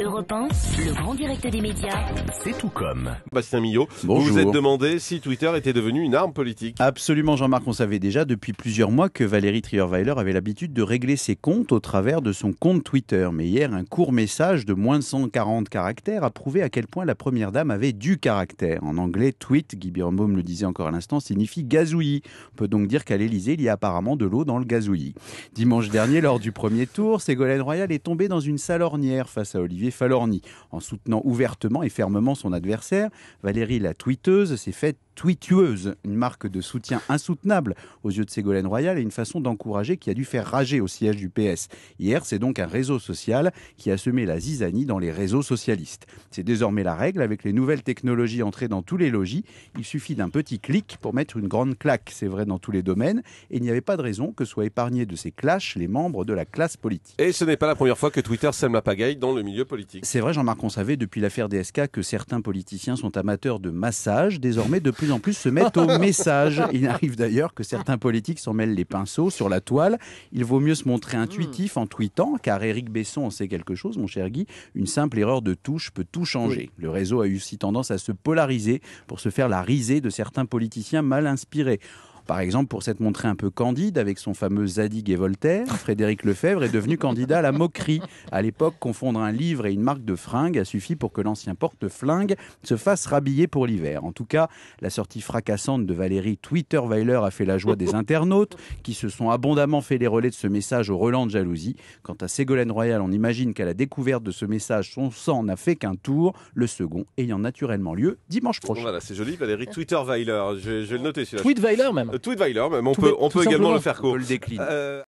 Europe 1, le grand direct des médias. C'est tout comme. Bastien Millot, Bonjour. vous vous êtes demandé si Twitter était devenu une arme politique. Absolument, Jean-Marc, on savait déjà depuis plusieurs mois que Valérie Trierweiler avait l'habitude de régler ses comptes au travers de son compte Twitter. Mais hier, un court message de moins de 140 caractères a prouvé à quel point la première dame avait du caractère. En anglais, tweet, Guy Birnbaum le disait encore à l'instant, signifie gazouillis. On peut donc dire qu'à l'Elysée, il y a apparemment de l'eau dans le gazouillis. Dimanche dernier, lors du premier tour, Ségolène Royal est tombée dans une salle ornière face à Olivier Falorni. En soutenant ouvertement et fermement son adversaire, Valérie la tweeteuse s'est faite tweetueuse, une marque de soutien insoutenable aux yeux de Ségolène Royal et une façon d'encourager qui a dû faire rager au siège du PS. Hier, c'est donc un réseau social qui a semé la zizanie dans les réseaux socialistes. C'est désormais la règle avec les nouvelles technologies entrées dans tous les logis. Il suffit d'un petit clic pour mettre une grande claque. C'est vrai dans tous les domaines et il n'y avait pas de raison que soient épargnés de ces clashs les membres de la classe politique. Et ce n'est pas la première fois que Twitter sème la pagaille dans le milieu politique. C'est vrai, Jean-Marc, on savait depuis l'affaire DSK que certains politiciens sont amateurs de massage. Désormais, de plus en plus se mettent au message. Il arrive d'ailleurs que certains politiques s'en mêlent les pinceaux sur la toile. Il vaut mieux se montrer intuitif en tweetant, car Éric Besson en sait quelque chose, mon cher Guy. Une simple erreur de touche peut tout changer. Le réseau a eu aussi tendance à se polariser pour se faire la risée de certains politiciens mal inspirés. Par exemple, pour s'être montré un peu candide avec son fameux Zadig et Voltaire, Frédéric Lefebvre est devenu candidat à la moquerie. À l'époque, confondre un livre et une marque de fringues a suffi pour que l'ancien porte-flingue se fasse rhabiller pour l'hiver. En tout cas, la sortie fracassante de Valérie Trierweiler a fait la joie des internautes qui se sont abondamment fait les relais de ce message au relent de jalousie. Quant à Ségolène Royal, on imagine qu'à la découverte de ce message, son sang n'a fait qu'un tour, le second ayant naturellement lieu dimanche prochain. Voilà, c'est joli, Valérie Trierweiler. Je vais le noter celui-là. Tweetweiler même. Tweetweiler, même. On Tout peut simplement. également le faire court. On peut le décliner.